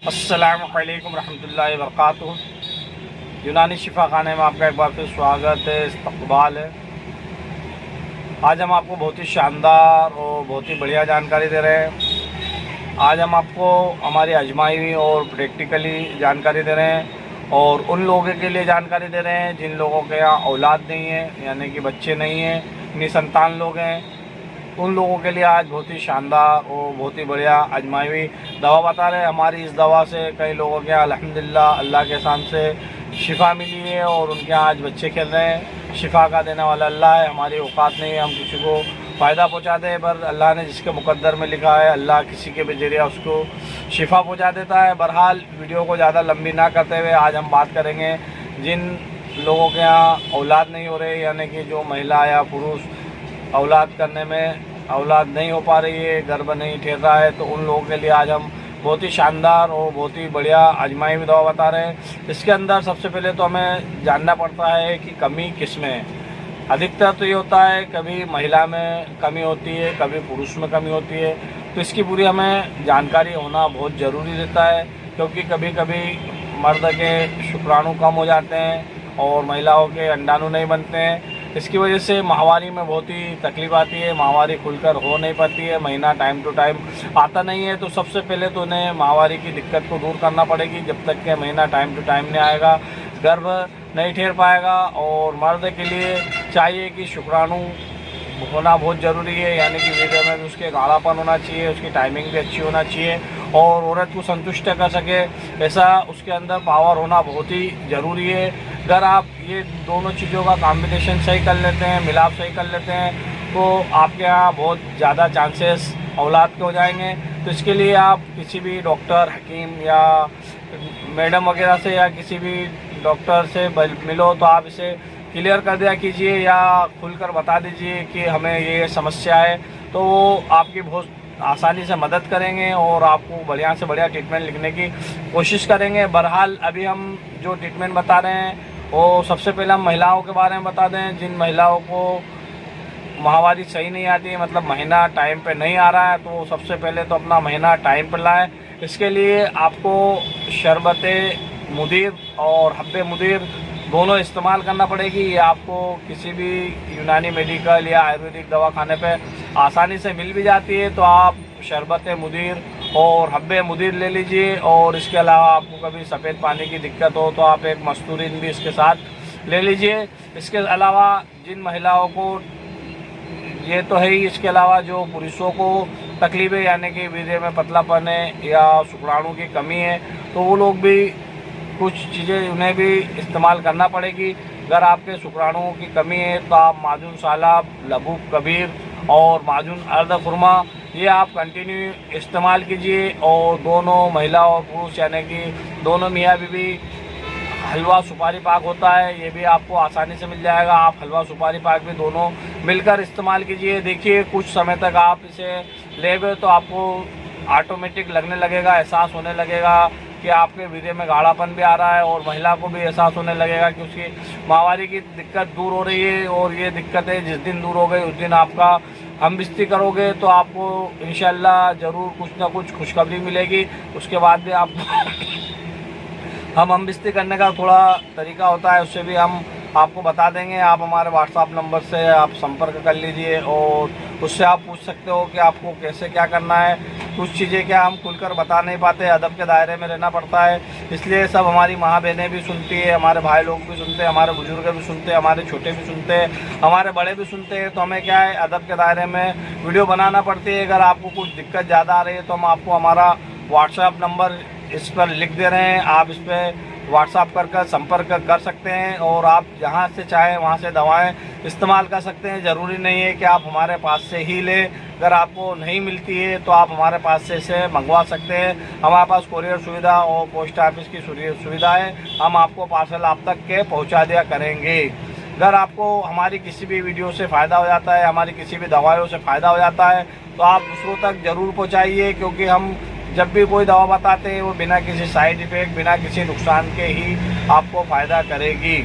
अस्सलामु अलैकुम रहमतुल्लाहि व बरकातुहू। यूनानी शिफा खाने में आपका एक बार फिर स्वागत है, इस्तकबाल है। आज हम आपको बहुत ही शानदार और बहुत ही बढ़िया जानकारी दे रहे हैं। आज हम आपको हमारी आजमाई हुई और प्रैक्टिकली जानकारी दे रहे हैं और उन लोगों के लिए जानकारी दे रहे हैं जिन लोगों के यहाँ औलाद नहीं है, यानी कि बच्चे नहीं हैं, निसंतान लोग हैं। उन लोगों के लिए आज बहुत ही शानदार और बहुत ही बढ़िया आजमाई हुई दवा बता रहे हैं। हमारी इस दवा से कई लोगों के अल्हम्दुलिल्लाह अल्लाह के एहसान से शिफा मिली है और उनके यहाँ आज बच्चे खेल रहे हैं। शिफा का देने वाला अल्लाह है, हमारी औकात नहीं है हम किसी को फ़ायदा पहुँचा दें, पर अल्लाह ने जिसके मुकद्दर में लिखा है अल्लाह किसी के भी जरिए उसको शिफा पहुँचा देता है। बहरहाल वीडियो को ज़्यादा लंबी ना करते हुए आज हम बात करेंगे जिन लोगों के यहाँ औलाद नहीं हो रहे, यानी कि जो महिला या पुरुष औलाद करने में औलाद नहीं हो पा रही है, गर्भ नहीं ठहर रहा है, तो उन लोगों के लिए आज हम बहुत ही शानदार और बहुत ही बढ़िया आजमाई हुई दवा बता रहे हैं। इसके अंदर सबसे पहले तो हमें जानना पड़ता है कि कमी किस में है। अधिकतर तो ये होता है कभी महिला में कमी होती है, कभी पुरुष में कमी होती है, तो इसकी पूरी हमें जानकारी होना बहुत ज़रूरी रहता है, क्योंकि कभी कभी मर्द के शुक्राणु कम हो जाते हैं और महिलाओं के अंडाणु नहीं बनते हैं। इसकी वजह से माहवारी में बहुत ही तकलीफ आती है, माहवारी खुलकर हो नहीं पाती है, महीना टाइम टू टाइम आता नहीं है। तो सबसे पहले तो उन्हें माहवारी की दिक्कत को दूर करना पड़ेगी। जब तक के महीना टाइम टू टाइम नहीं आएगा, गर्भ नहीं ठहर पाएगा। और मर्द के लिए चाहिए कि शुक्राणु होना बहुत ज़रूरी है, यानी कि वीर्य में भी उसके गाढ़ापन होना चाहिए, उसकी टाइमिंग भी अच्छी होना चाहिए और औरत को संतुष्ट कर सके ऐसा उसके अंदर पावर होना बहुत ही ज़रूरी है। अगर आप ये दोनों चीज़ों का कॉम्बिनेशन सही कर लेते हैं, मिलाप सही कर लेते हैं, तो आपके यहाँ बहुत ज़्यादा चांसेस औलाद के हो जाएंगे। तो इसके लिए आप किसी भी डॉक्टर, हकीम या मैडम वगैरह से या किसी भी डॉक्टर से मिलो तो आप इसे क्लियर कर दिया कीजिए या खुलकर बता दीजिए कि हमें ये समस्या है, तो वो आपकी बहुत आसानी से मदद करेंगे और आपको बढ़िया से बढ़िया ट्रीटमेंट लिखने की कोशिश करेंगे। बहरहाल अभी हम जो ट्रीटमेंट बता रहे हैं वो सबसे पहले हम महिलाओं के बारे में बता दें। जिन महिलाओं को माहवारी सही नहीं आती है, मतलब महीना टाइम पे नहीं आ रहा है, तो सबसे पहले तो अपना महीना टाइम पर लाएँ। इसके लिए आपको शरबत मुदीर और हब्बे मुदीर दोनों इस्तेमाल करना पड़ेगी। ये आपको किसी भी यूनानी मेडिकल या आयुर्वेदिक दवाखाने पे आसानी से मिल भी जाती है। तो आप शरबत मुदीर और हब्बे मुदीर ले लीजिए। और इसके अलावा आपको कभी सफ़ेद पानी की दिक्कत हो तो आप एक मस्तूरीन भी इसके साथ ले लीजिए। इसके अलावा जिन महिलाओं को ये तो है ही, इसके अलावा जो पुरुषों को तकलीफ है, यानी कि वीर्य में पतलापन है या शुक्राणु की कमी है, तो वो लोग भी कुछ चीज़ें उन्हें भी इस्तेमाल करना पड़ेगी। अगर आपके शुक्राणुओं की कमी है तो आप माजून सालाब, लबूब कबीर और माजून अर्द खुरमा ये आप कंटिन्यू इस्तेमाल कीजिए। और दोनों महिला और पुरुष यानी कि दोनों मियाँ बीवी हलवा सुपारी पाक होता है, ये भी आपको आसानी से मिल जाएगा। आप हलवा सुपारी पाक भी दोनों मिलकर इस्तेमाल कीजिए। देखिए कुछ समय तक आप इसे लेंगे तो आपको ऑटोमेटिक लगने लगेगा, एहसास होने लगेगा कि आपके वीर्य में गाढ़ापन भी आ रहा है और महिला को भी एहसास होने लगेगा कि उसकी माहवारी की दिक्कत दूर हो रही है। और ये दिक्कतें जिस दिन दूर हो गई उस दिन आपका हमबिस्ती करोगे तो आपको इंशाल्लाह ज़रूर कुछ ना कुछ खुशखबरी मिलेगी। उसके बाद भी आप हम हमबिस्ती करने का थोड़ा तरीका होता है, उससे भी हम आपको बता देंगे। आप हमारे व्हाट्सएप नंबर से आप संपर्क कर लीजिए और उससे आप पूछ सकते हो कि आपको कैसे क्या करना है। कुछ चीज़ें क्या हम खुलकर बता नहीं पाते, अदब के दायरे में रहना पड़ता है, इसलिए सब हमारी माँ बहनें भी सुनती है, हमारे भाई लोग भी सुनते हैं, हमारे बुजुर्ग भी सुनते हैं, हमारे छोटे भी सुनते हैं, हमारे बड़े भी सुनते हैं। तो हमें क्या है, अदब के दायरे में वीडियो बनाना पड़ती है। अगर आपको कुछ दिक्कत ज़्यादा आ रही है तो हम आपको हमारा व्हाट्सएप नंबर इस पर लिख दे रहे हैं, आप इस पर व्हाट्सएप कर संपर्क कर सकते हैं और आप जहां से चाहें वहां से दवाएं इस्तेमाल कर सकते हैं। ज़रूरी नहीं है कि आप हमारे पास से ही लें, अगर आपको नहीं मिलती है तो आप हमारे पास से इसे मंगवा सकते हैं। हमारे पास कोरियर सुविधा और पोस्ट ऑफिस की सुविधा है, हम आपको पार्सल आप तक के पहुंचा दिया करेंगे। अगर आपको हमारी किसी भी वीडियो से फ़ायदा हो जाता है, हमारी किसी भी दवाइयों से फ़ायदा हो जाता है, तो आप दूसरों तक ज़रूर पहुँचाइए, क्योंकि हम जब भी कोई दवा बताते हैं वो बिना किसी साइड इफ़ेक्ट, बिना किसी नुकसान के ही आपको फ़ायदा करेगी।